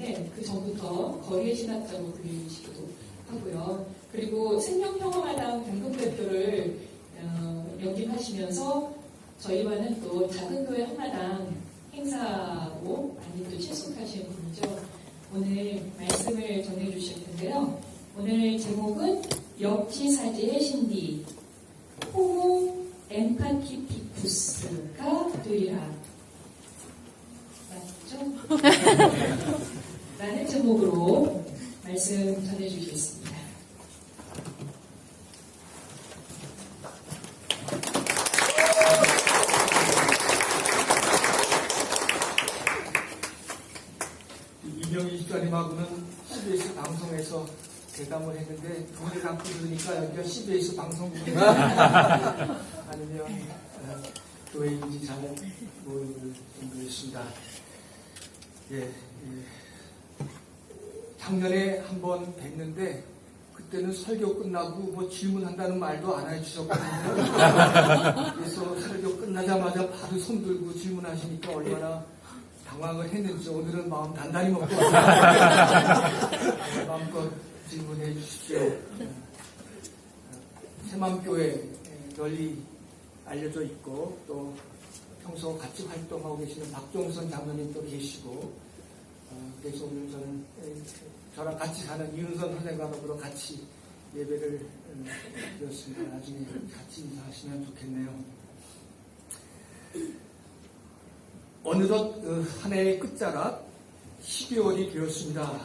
있는데 그 전부터 거리의 신학자로 불리시기도 하고요. 그리고 생명평화마당 공동대표를 역임하시면서 저희와는 또 작은 교회 한마당 행사로 많이 또 친숙하신 분이죠. 오늘 말씀을 전해주실 텐데요. 오늘 제목은 역지사지의 신비, 호모 엠파티피쿠스가 되리라. 맞죠? 라는 제목으로 말씀 전해주시겠습니다. 이명희 집사님하고는 CBS 방송에서 대담을 했는데 돈을 갖고 들으니까 여기가 CBS 방송국인지 아니면 교회인지 잘 모를 정도였습니다. 작년에 한번 뵀는데 그때는 설교 끝나고 뭐 질문한다는 말도 안 해주셨거든요. 그래서 설교 끝나자마자 바로 손 들고 질문하시니까 얼마나 당황을 했는지 오늘은 마음 단단히 먹고 마음껏 질문해 주십시오. 새맘교회 널리 알려져 있고 또 평소 같이 활동하고 계시는 박종선 장로님도 계시고 그래서 오늘 저는 저랑 같이 사는 이은선 선생님하고 같이 예배를 드렸습니다. 나중에 같이 인사하시면 좋겠네요. 어느덧 한 해의 끝자락 12월이 되었습니다.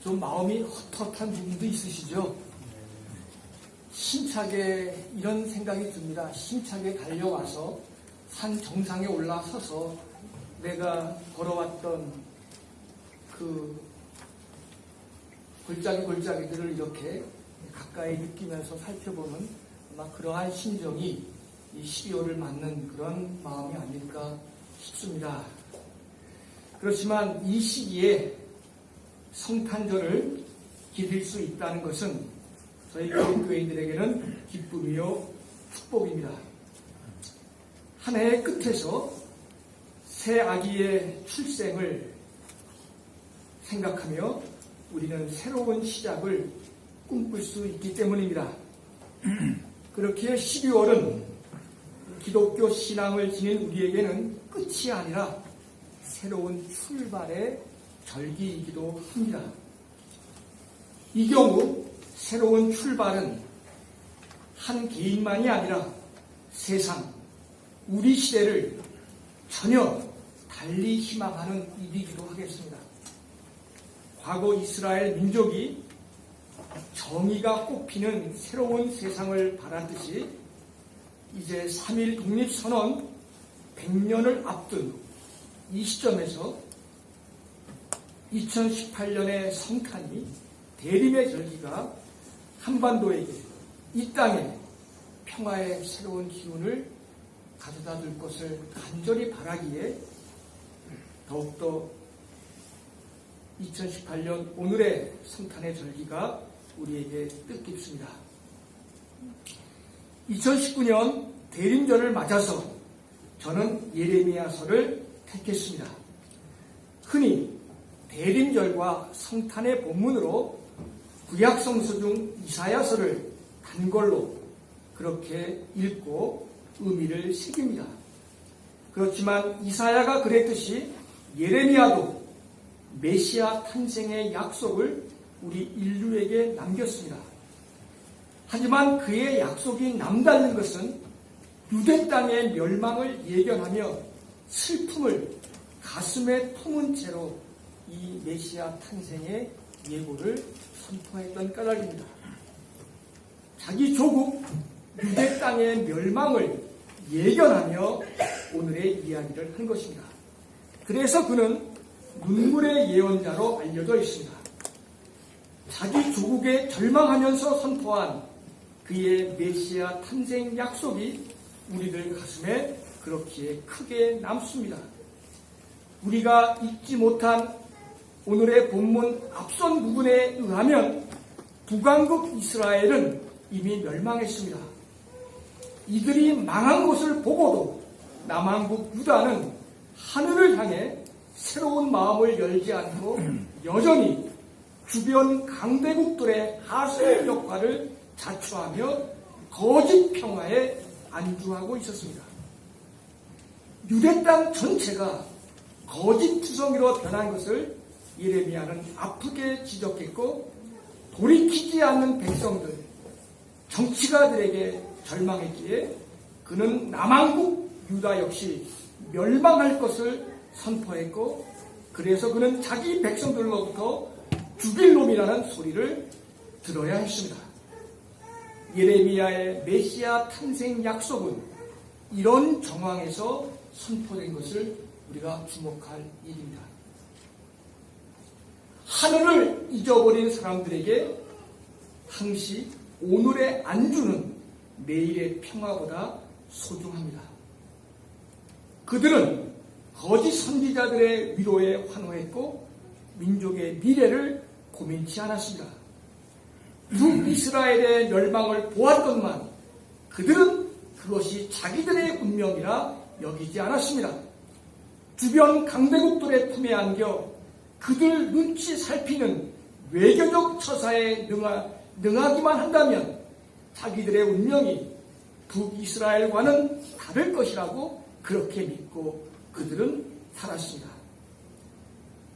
좀 마음이 헛헛한 부분도 있으시죠? 힘차게 이런 생각이 듭니다. 힘차게 달려와서 산 정상에 올라서서 내가 걸어왔던 그 골짜기들을 이렇게 가까이 느끼면서 살펴보는 아마 그러한 심정이 이 12월을 맞는 그런 마음이 아닐까 싶습니다. 그렇지만 이 시기에 성탄절을 기릴 수 있다는 것은 저희 교인들에게는 기쁨이요 축복입니다. 한 해의 끝에서 새 아기의 출생을 생각하며 우리는 새로운 시작을 꿈꿀 수 있기 때문입니다. 그렇기에 12월은 기독교 신앙을 지닌 우리에게는 끝이 아니라 새로운 출발의 절기이기도 합니다. 이 경우 새로운 출발은 한 개인만이 아니라 세상, 우리 시대를 전혀 달리 희망하는 일이기도 하겠습니다. 과거 이스라엘 민족이 정의가 꽃피는 새로운 세상을 바라듯이 이제 3.1 독립선언 100년을 앞둔 이 시점에서 2018년의 성탄이 대림의 절기가 한반도에게 이 땅에 평화의 새로운 기운을 가져다 줄 것을 간절히 바라기에 더욱더 2018년 오늘의 성탄의 절기가 우리에게 뜻깊습니다. 2019년 대림절을 맞아서 저는 예레미야서를 택했습니다. 흔히 대림절과 성탄의 본문으로 구약성서 중 이사야서를 단걸로 그렇게 읽고 의미를 새깁니다. 그렇지만 이사야가 그랬듯이 예레미야도 메시아 탄생의 약속을 우리 인류에게 남겼습니다. 하지만 그의 약속이 남다른 것은 유대 땅의 멸망을 예견하며 슬픔을 가슴에 품은 채로 이 메시아 탄생의 예고를 선포했던 까닭입니다. 자기 조국 유대 땅의 멸망을 예견하며 오늘의 이야기를 한 것입니다. 그래서 그는 눈물의 예언자로 알려져 있습니다. 자기 조국에 절망하면서 선포한 그의 메시아 탄생 약속이 우리들 가슴에 그렇게 크게 남습니다. 우리가 잊지 못한 오늘의 본문 앞선 부분에 의하면 북왕국 이스라엘은 이미 멸망했습니다. 이들이 망한 것을 보고도 남왕국 유다는 하늘을 향해 새로운 마음을 열지 않고 여전히 주변 강대국들의 하수의 역할을 자초하며 거짓 평화에 안주하고 있었습니다. 유대 땅 전체가 거짓 투성이로 변한 것을 예레미야는 아프게 지적했고, 돌이키지 않는 백성들, 정치가들에게 절망했기에 그는 남왕국 유다 역시 멸망할 것을 선포했고, 그래서 그는 자기 백성들로부터 죽일 놈이라는 소리를 들어야 했습니다. 예레미야의 메시아 탄생 약속은 이런 정황에서 선포된 것을 우리가 주목할 일입니다. 하늘을 잊어버린 사람들에게 항시 오늘의 안주는 내일의 평화보다 소중합니다. 그들은 거짓 선지자들의 위로에 환호했고 민족의 미래를 고민치 않았습니다. 북이스라엘의 멸망을 보았건만 그들은 그것이 자기들의 운명이라 여기지 않았습니다. 주변 강대국들의 품에 안겨 그들 눈치 살피는 외교적 처사에 능하기만 한다면 자기들의 운명이 북이스라엘과는 다를 것이라고 그렇게 믿고 그들은 살았습니다.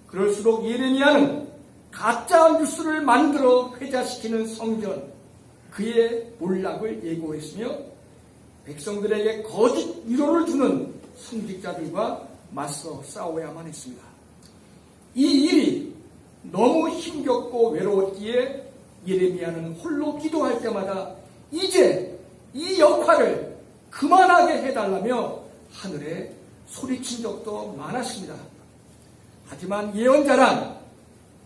그럴수록 예레미야는 가짜 뉴스를 만들어 회자시키는 성전, 그의 몰락을 예고했으며 백성들에게 거짓 위로를 주는 성직자들과 맞서 싸워야만 했습니다. 이 일이 너무 힘겹고 외로웠기에 예레미야는 홀로 기도할 때마다 이제 이 역할을 그만하게 해달라며 하늘에 소리친 적도 많았습니다. 하지만 예언자란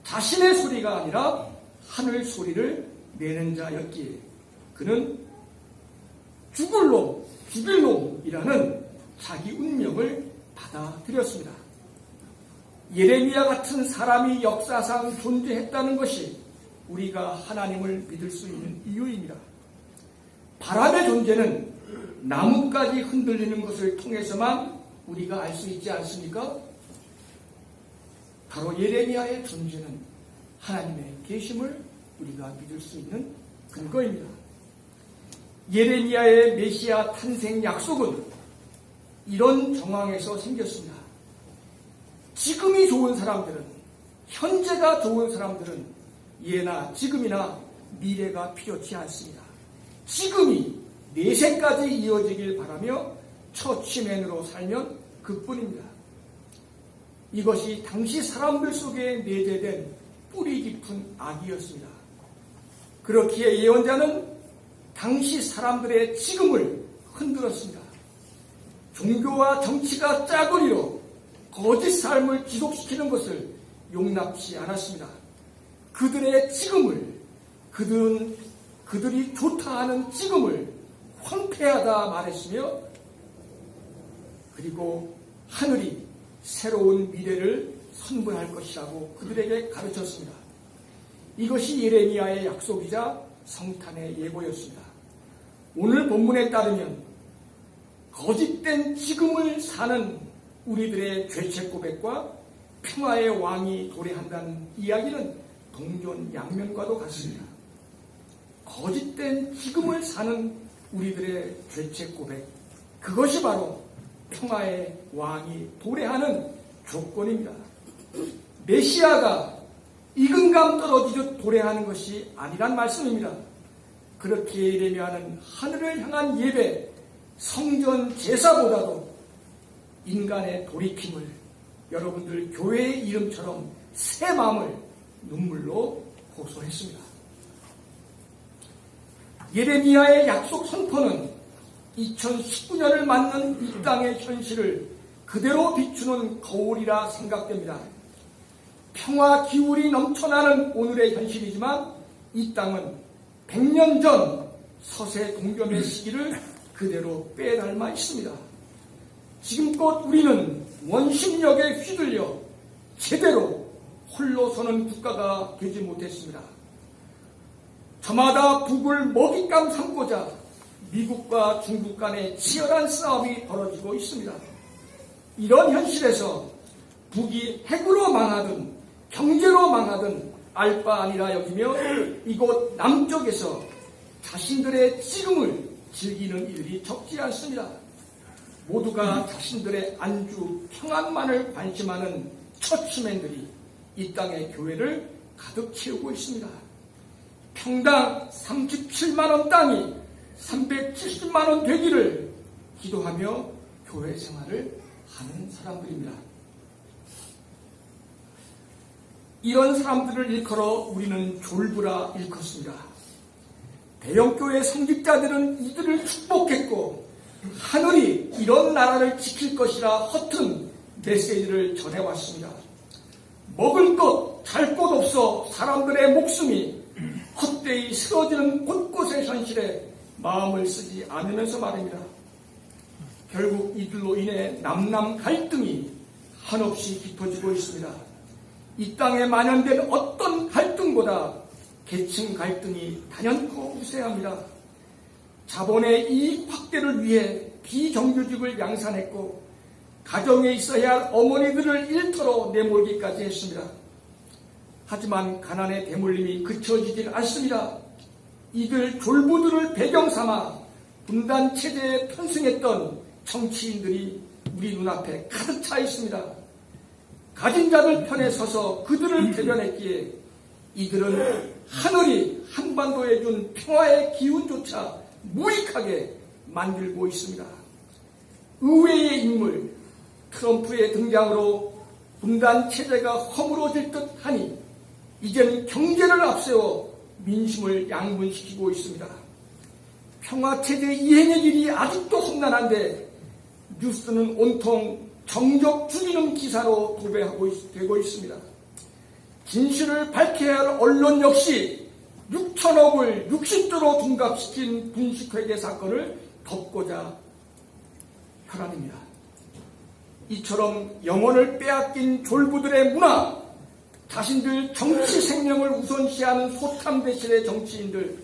자신의 소리가 아니라 하늘 소리를 내는 자였기에 그는 죽일 놈이라는 자기 운명을 받아들였습니다. 예레미야 같은 사람이 역사상 존재했다는 것이 우리가 하나님을 믿을 수 있는 이유입니다. 바람의 존재는 나뭇가지 흔들리는 것을 통해서만 우리가 알 수 있지 않습니까? 바로 예레미야의 존재는 하나님의 계심을 우리가 믿을 수 있는 근거입니다. 예레미야의 메시아 탄생 약속은 이런 정황에서 생겼습니다. 지금이 좋은 사람들은, 현재가 좋은 사람들은 예나 지금이나 미래가 필요치 않습니다. 지금이 내세까지 이어지길 바라며 처치맨으로 살면 그뿐입니다. 이것이 당시 사람들 속에 내재된 뿌리 깊은 악이었습니다. 그렇기에 예언자는 당시 사람들의 지금을 흔들었습니다. 종교와 정치가 짜고리로 거짓 삶을 지속시키는 것을 용납치 않았습니다. 그들의 지금을, 그들이 좋다 하는 지금을 황폐하다 말했으며, 그리고 하늘이 새로운 미래를 선물할 것이라고 그들에게 가르쳤습니다. 이것이 예레미야의 약속이자 성탄의 예고였습니다. 오늘 본문에 따르면 거짓된 지금을 사는 우리들의 죄책 고백과 평화의 왕이 도래한다는 이야기는 동전양면과도 같습니다. 거짓된 지금을 사는 우리들의 죄책 고백, 그것이 바로 평화의 왕이 도래하는 조건입니다. 메시아가 익은감 떨어지듯 도래하는 것이 아니란 말씀입니다. 그렇게 예레미야는 하늘을 향한 예배, 성전 제사보다도 인간의 돌이킴을, 여러분들 교회의 이름처럼 새 마음을 눈물로 호소했습니다. 예레미야의 약속 선포는 2019년을 맞는 이 땅의 현실을 그대로 비추는 거울이라 생각됩니다. 평화 기울이 넘쳐나는 오늘의 현실이지만 이 땅은 100년 전 서세 동점의 시기를 그대로 빼닮아 있습니다. 지금껏 우리는 원심력에 휘둘려 제대로 홀로 서는 국가가 되지 못했습니다. 저마다 북을 먹잇감 삼고자 미국과 중국 간의 치열한 싸움이 벌어지고 있습니다. 이런 현실에서 북이 핵으로 망하든 경제로 망하든 알 바 아니라 여기며 이곳 남쪽에서 자신들의 지금을 즐기는 이들이 적지 않습니다. 모두가 자신들의 안주 평안만을 관심하는 처치맨들이 이 땅의 교회를 가득 채우고 있습니다. 평당 37만원 땅이 370만원 되기를 기도하며 교회 생활을 하는 사람들입니다. 이런 사람들을 일컬어 우리는 졸부라 일컫습니다. 대형교회 성직자들은 이들을 축복했고 하늘이 이런 나라를 지킬 것이라 허튼 메시지를 전해왔습니다. 먹을 것, 잘 것 없어 사람들의 목숨이 헛되이 쓰러지는 곳곳의 현실에 마음을 쓰지 않으면서 말입니다. 결국 이들로 인해 남남 갈등이 한없이 깊어지고 있습니다. 이 땅에 만연된 어떤 갈등보다 계층 갈등이 단연코 우세합니다. 자본의 이익 확대를 위해 비정규직을 양산했고 가정에 있어야 할 어머니들을 일터로 내몰기까지 했습니다. 하지만 가난의 대물림이 그쳐지질 않습니다. 이들 졸부들을 배경 삼아 분단 체제에 편승했던 정치인들이 우리 눈앞에 가득 차 있습니다. 가진 자들 편에 서서 그들을 대변했기에 이들은 하늘이 한반도에 준 평화의 기운조차 무익하게 만들고 있습니다. 의외의 인물 트럼프의 등장으로 분단 체제가 허물어질 듯 하니 이제는 경제를 앞세워 민심을 양분시키고 있습니다. 평화체제 이행의 길이 아직도 험난한데 뉴스는 온통 정적 죽이는 기사로 도배되고 있습니다. 진실을 밝혀야 할 언론 역시 6천억을 60조로 둔갑시킨 분식회계 사건을 덮고자 혈안입니다. 이처럼 영혼을 빼앗긴 졸부들의 문화, 자신들 정치 생명을 우선시하는 소탐대실의 정치인들,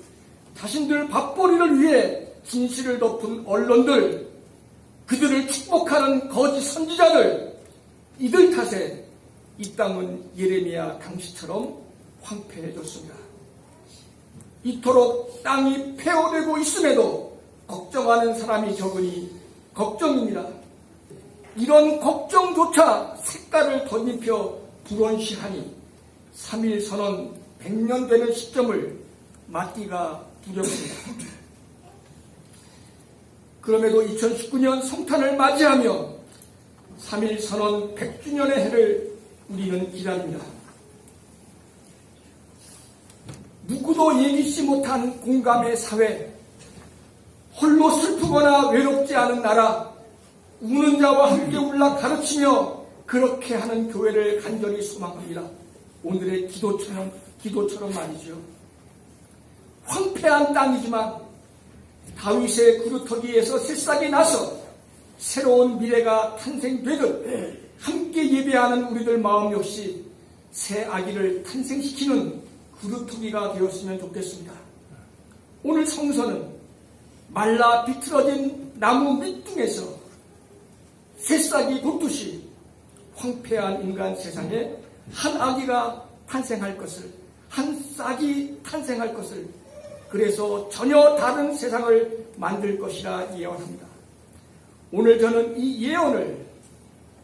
자신들 밥벌이를 위해 진실을 덮은 언론들, 그들을 축복하는 거짓 선지자들, 이들 탓에 이 땅은 예레미야 당시처럼 황폐해졌습니다. 이토록 땅이 폐허되고 있음에도 걱정하는 사람이 적으니 걱정입니다. 이런 걱정조차 색깔을 덧입혀 불온시하니 3.1 선언 100년 되는 시점을 맞기가 두렵습니다. 그럼에도 2019년 성탄을 맞이하며 3.1 선언 100주년의 해를 우리는 기다립니다. 누구도 예기치 못한 공감의 사회, 홀로 슬프거나 외롭지 않은 나라, 우는 자와 함께 울라 가르치며 그렇게 하는 교회를 간절히 소망합니다. 오늘의 기도처럼 말이죠. 황폐한 땅이지만 다윗의 그루터기에서 새싹이 나서 새로운 미래가 탄생되듯 함께 예배하는 우리들 마음 역시 새 아기를 탄생시키는 그루터기가 되었으면 좋겠습니다. 오늘 성서는 말라 비틀어진 나무 밑둥에서 새싹이 돋듯이 황폐한 인간 세상에 한 아기가 탄생할 것을, 한 싹이 탄생할 것을, 그래서 전혀 다른 세상을 만들 것이라 예언합니다. 오늘 저는 이 예언을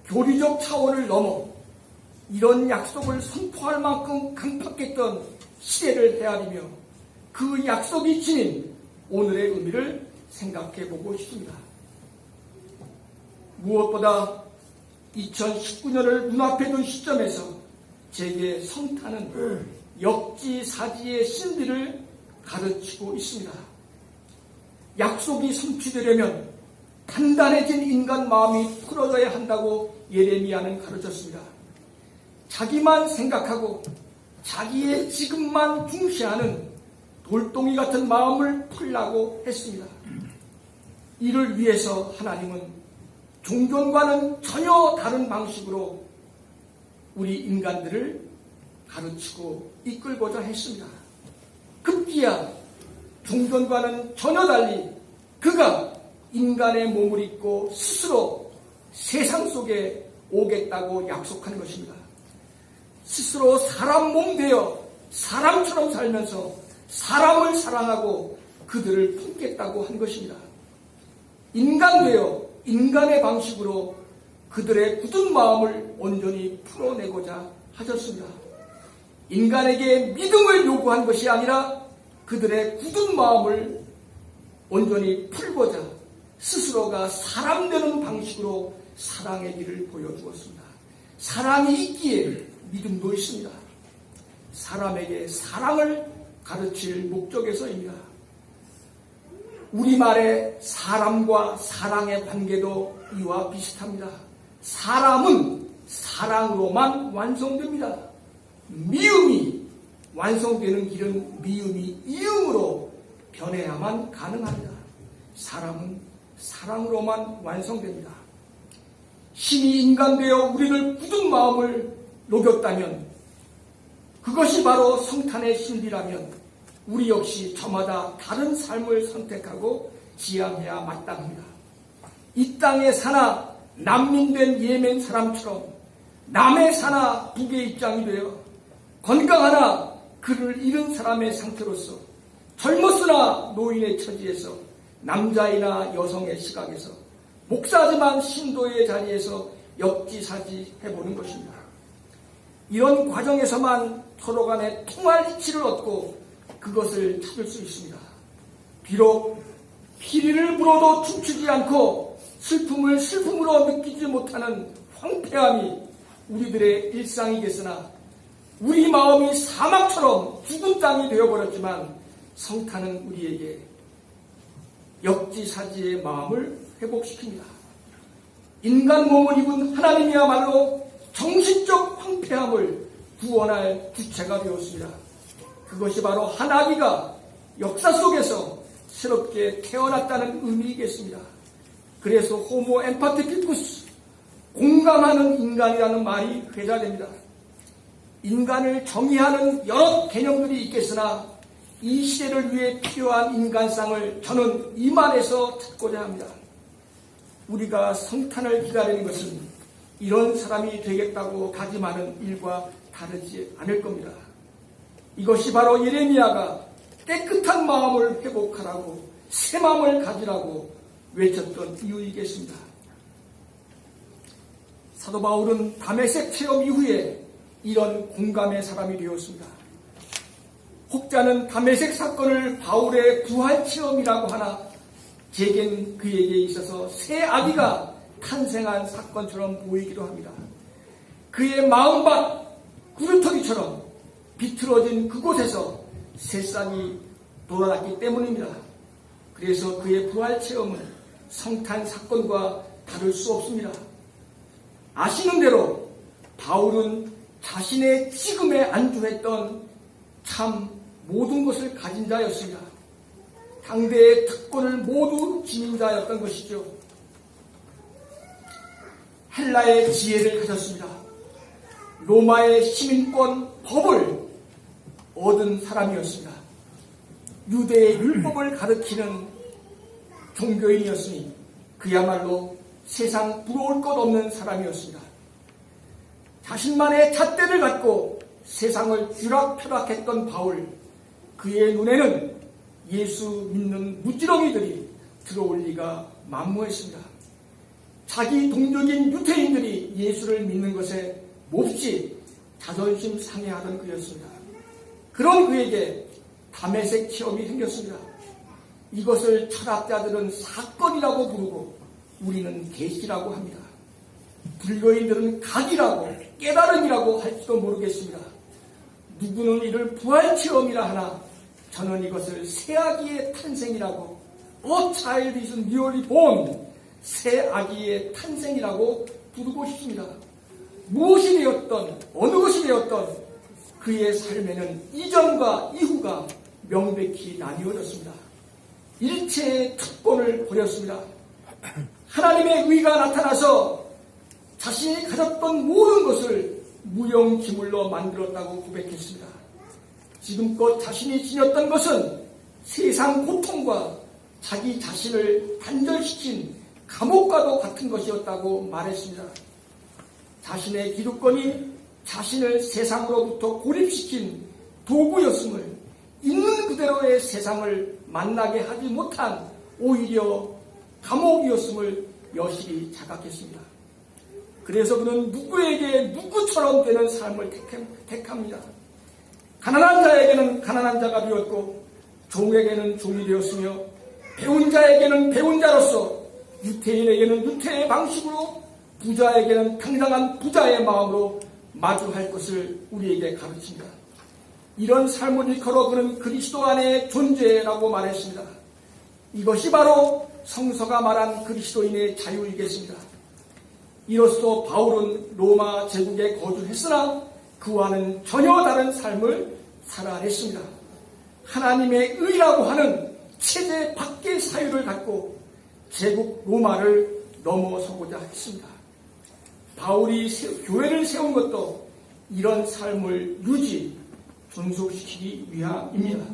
교리적 차원을 넘어 이런 약속을 선포할 만큼 강팍했던 시대를 헤아리며 그 약속이 지닌 오늘의 의미를 생각해 보고 싶습니다. 무엇보다 2019년을 눈앞에 둔 시점에서 제게 성탄은 역지사지의 신비를 가르치고 있습니다. 약속이 성취되려면 단단해진 인간 마음이 풀어져야 한다고 예레미야는 가르쳤습니다. 자기만 생각하고 자기의 지금만 중시하는 돌덩이 같은 마음을 풀라고 했습니다. 이를 위해서 하나님은 종전과는 전혀 다른 방식으로 우리 인간들을 가르치고 이끌고자 했습니다. 급기야 종전과는 전혀 달리 그가 인간의 몸을 입고 스스로 세상 속에 오겠다고 약속한 것입니다. 스스로 사람 몸 되어 사람처럼 살면서 사람을 사랑하고 그들을 품겠다고 한 것입니다. 인간 되어 인간의 방식으로 그들의 굳은 마음을 온전히 풀어내고자 하셨습니다. 인간에게 믿음을 요구한 것이 아니라 그들의 굳은 마음을 온전히 풀고자 스스로가 사람 되는 방식으로 사랑의 길을 보여주었습니다. 사랑이 있기에 믿음도 있습니다. 사람에게 사랑을 가르칠 목적에서입니다. 우리말의 사람과 사랑의 관계도 이와 비슷합니다. 사람은 사랑으로만 완성됩니다. 미움이 완성되는 길은 미움이 이음으로 변해야만 가능합니다. 사람은 사랑으로만 완성됩니다. 신이 인간 되어 우리를 굳은 마음을 녹였다면 그것이 바로 성탄의 신비라면 우리 역시 저마다 다른 삶을 선택하고 지향해야 마땅합니다. 이 땅에 사나 난민된 예멘 사람처럼 남의 사나 북의 입장이 되어 건강하나 그를 잃은 사람의 상태로서 젊었으나 노인의 처지에서 남자이나 여성의 시각에서 목사지만 신도의 자리에서 역지사지 해보는 것입니다. 이런 과정에서만 서로 간에 통할 이치를 얻고 그것을 찾을 수 있습니다. 비록 피리를 불어도 춤추지 않고 슬픔을 슬픔으로 느끼지 못하는 황폐함이 우리들의 일상이겠으나 우리 마음이 사막처럼 죽은 땅이 되어버렸지만 성탄은 우리에게 역지사지의 마음을 회복시킵니다. 인간 몸을 입은 하나님이야말로 정신적 황폐함을 구원할 주체가 되었습니다. 그것이 바로 한 아기가 역사 속에서 새롭게 태어났다는 의미이겠습니다. 그래서 호모 엠파티피쿠스, 공감하는 인간이라는 말이 회자됩니다. 인간을 정의하는 여러 개념들이 있겠으나 이 시대를 위해 필요한 인간상을 저는 이 말에서 찾고자 합니다. 우리가 성탄을 기다리는 것은 이런 사람이 되겠다고 다짐하는 일과 다르지 않을 겁니다. 이것이 바로 예레미야가 깨끗한 마음을 회복하라고 새 마음을 가지라고 외쳤던 이유이겠습니다. 사도 바울은 다메섹 체험 이후에 이런 공감의 사람이 되었습니다. 혹자는 다메섹 사건을 바울의 부활 체험이라고 하나 제겐 그에게 있어서 새 아기가 탄생한 사건처럼 보이기도 합니다. 그의 마음밭 구루터기처럼 비틀어진 그곳에서 새싹이 돌아났기 때문입니다. 그래서 그의 부활 체험은 성탄 사건과 다를 수 없습니다. 아시는 대로 바울은 자신의 지금에 안주했던 참 모든 것을 가진 자였습니다. 당대의 특권을 모두 지닌 자였던 것이죠. 헬라의 지혜를 가졌습니다. 로마의 시민권 법을 얻은 사람이었습니다. 유대의 율법을 가르치는 종교인이었으니 그야말로 세상 부러울 것 없는 사람이었습니다. 자신만의 잣대를 갖고 세상을 쥐락펴락했던 바울, 그의 눈에는 예수 믿는 무지렁이들이 들어올 리가 만무했습니다. 자기 동족인 유태인들이 예수를 믿는 것에 몹시 자존심 상해하던 그였습니다. 그런 그에게 다메섹 체험이 생겼습니다. 이것을 철학자들은 사건이라고 부르고 우리는 계시라고 합니다. 불교인들은 각이라고 깨달음이라고 할지도 모르겠습니다. 누구는 이를 부활체험이라 하나 저는 이것을 새 아기의 탄생이라고 A child is newly born, 새 아기의 탄생이라고 부르고 싶습니다. 무엇이 되었던 어느 것이 되었던 그의 삶에는 이전과 이후가 명백히 나뉘어졌습니다. 일체의 특권을 버렸습니다. 하나님의 의가 나타나서 자신이 가졌던 모든 것을 무용지물로 만들었다고 고백했습니다. 지금껏 자신이 지녔던 것은 세상 고통과 자기 자신을 단절시킨 감옥과도 같은 것이었다고 말했습니다. 자신의 기득권이 자신을 세상으로부터 고립시킨 도구였음을, 있는 그대로의 세상을 만나게 하지 못한 오히려 감옥이었음을 여실히 자각했습니다. 그래서 그는 누구에게 누구처럼 되는 삶을 택합니다. 가난한 자에게는 가난한 자가 되었고, 종에게는 종이 되었으며, 배운 자에게는 배운 자로서, 유태인에게는 유태의 방식으로, 부자에게는 당당한 부자의 마음으로 마주할 것을 우리에게 가르칩니다. 이런 삶을 일컬어 그는 그리스도 안의 존재라고 말했습니다. 이것이 바로 성서가 말한 그리스도인의 자유이겠습니다. 이로써 바울은 로마 제국에 거주했으나 그와는 전혀 다른 삶을 살아냈습니다. 하나님의 의라고 하는 체제 밖의 사유를 갖고 제국 로마를 넘어서고자 했습니다. 바울이 교회를 세운 것도 이런 삶을 존속시키기 위함입니다.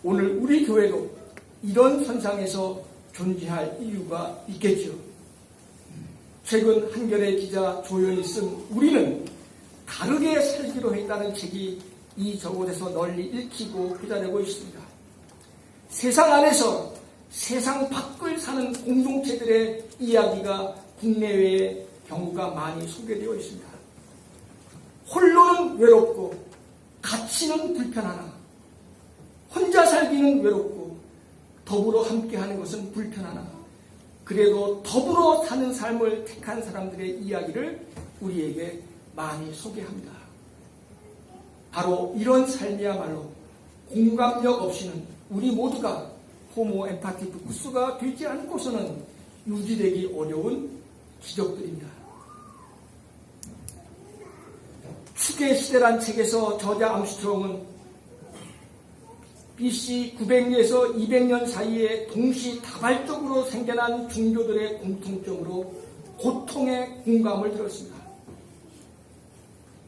오늘 우리 교회도 이런 선상에서 존재할 이유가 있겠죠. 최근 한겨레 기자 조연이 쓴 우리는 다르게 살기로 했다는 책이 이 저곳에서 널리 읽히고 표자되고 있습니다. 세상 안에서 세상 밖을 사는 공동체들의 이야기가 국내외의 경우가 많이 소개되어 있습니다. 홀로는 외롭고 같이는 불편하나, 혼자 살기는 외롭고 더불어 함께하는 것은 불편하나, 그래도 더불어 사는 삶을 택한 사람들의 이야기를 우리에게 많이 소개합니다. 바로 이런 삶이야말로 공감력 없이는 우리 모두가 호모 엠파티쿠스가 되지 않고서는 유지되기 어려운 기적들입니다. 축의 시대란 책에서 저자 암스트롱은 BC 900년에서 200년 사이에 동시다발적으로 생겨난 종교들의 공통점으로 고통의 공감을 들었습니다.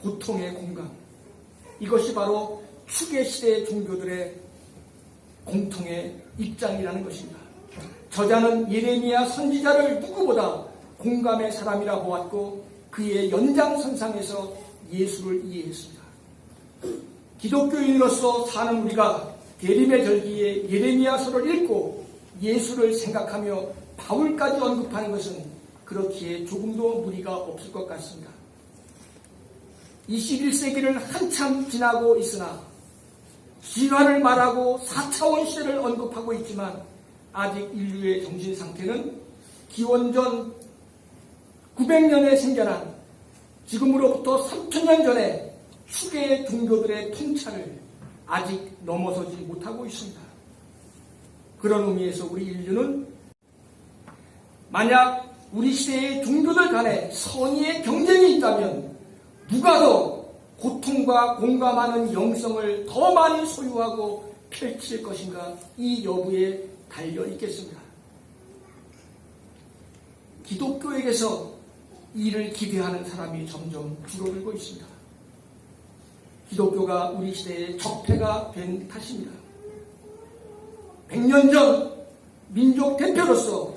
고통의 공감. 이것이 바로 축의 시대의 종교들의 공통의 입장이라는 것입니다. 저자는 예레미야 선지자를 누구보다 공감의 사람이라 보았고 그의 연장선상에서 예수를 이해했습니다. 기독교인으로서 사는 우리가 대림의 절기에 예레미야서를 읽고 예수를 생각하며 바울까지 언급하는 것은 그렇기에 조금도 무리가 없을 것 같습니다. 21세기를 한참 지나고 있으나 진화를 말하고 4차원 시대를 언급하고 있지만 아직 인류의 정신 상태는 기원전 900년에 생겨난 지금으로부터 3000년 전에 추계의 종교들의 통찰을 아직 넘어서지 못하고 있습니다. 그런 의미에서 우리 인류는 만약 우리 시대의 종교들 간에 선의의 경쟁이 있다면 누가 더 고통과 공감하는 영성을 더 많이 소유하고 펼칠 것인가, 이 여부에 달려 있겠습니다. 기독교에게서 이를 기대하는 사람이 점점 줄어들고 있습니다. 기독교가 우리 시대의 적폐가 된 탓입니다. 100년 전 민족 대표로서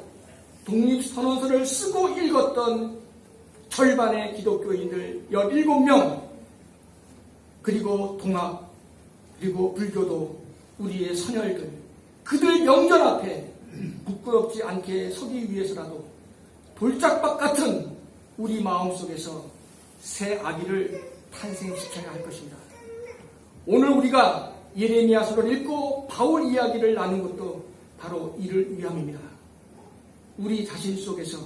독립선언서를 쓰고 읽었던 절반의 기독교인들 17명, 그리고 동학, 그리고 불교도 우리의 선열들, 그들 명절 앞에 부끄럽지 않게 서기 위해서라도 돌짝박 같은 우리 마음속에서 새 아기를 탄생시켜야 할 것입니다. 오늘 우리가 예레미야서를 읽고 바울 이야기를 나눈 것도 바로 이를 위함입니다. 우리 자신 속에서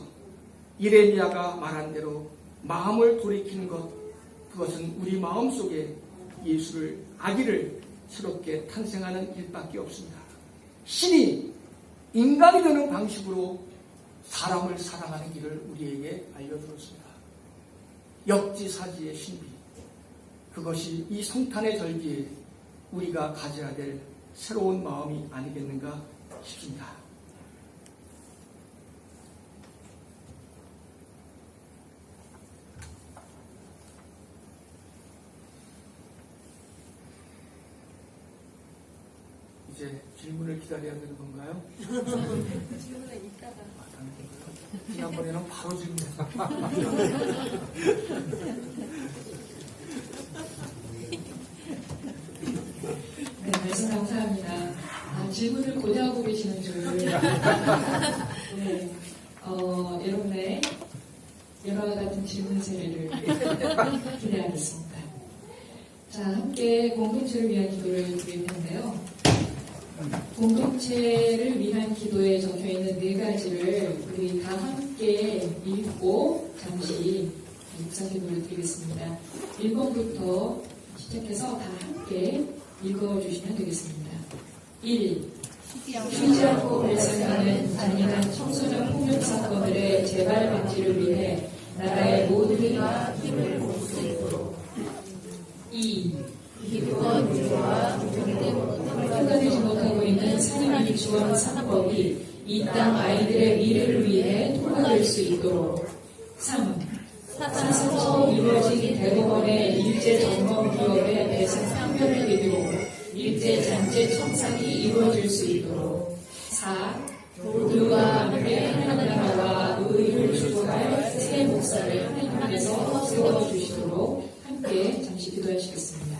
예레미야가 말한 대로 마음을 돌이키는 것, 그것은 우리 마음속에 예수를, 아기를 새롭게 탄생하는 일밖에 없습니다. 신이 인간이 되는 방식으로 사람을 사랑하는 길을 우리에게 알려주었습니다. 역지사지의 신비, 그것이 이 성탄의 절기에 우리가 가져야 될 새로운 마음이 아니겠는가 싶습니다. 이제 질문을 기다려야 되는 건가요? 질문은 이따가. 지난번에는 바로 질문했어. 네, 말씀 감사합니다. 질문을 고대하고 계시는 줄. 네, 여러분의 여러 같은 질문 세례를 기대하겠습니다. 자, 함께 공동체를 위한 기도를 드릴 텐데요. 공동체를 위한 기도에 적혀 있는 네 가지를 우리 다 함께 읽고 잠시 묵상 기도를 드리겠습니다. 1번부터 시작해서 다 함께 읽어주시면 되겠습니다. 1. 쉬지 않고 발생하는 잔인한 청소년 폭력 사건들의 재발 방지를 위해 나라의 모든 이가 힘을 모을 수 있도록. 2. 기부와 유조와 통과되지 못하고 있는 산림민이 지원 3법이 이 땅 아이들의 미래를 위해 통과될 수 있도록. 3. 사상서 이루어진 대법원의 일제 점검 기업의 배상 판결을 계기로 일제 잔재 청산이 이루어질 수 있도록. 4. 모두가 함께 하나님 나라와 의를 추구할 새 목사를 하나님 안에서 세워주시도록 함께 잠시 기도하시겠습니다.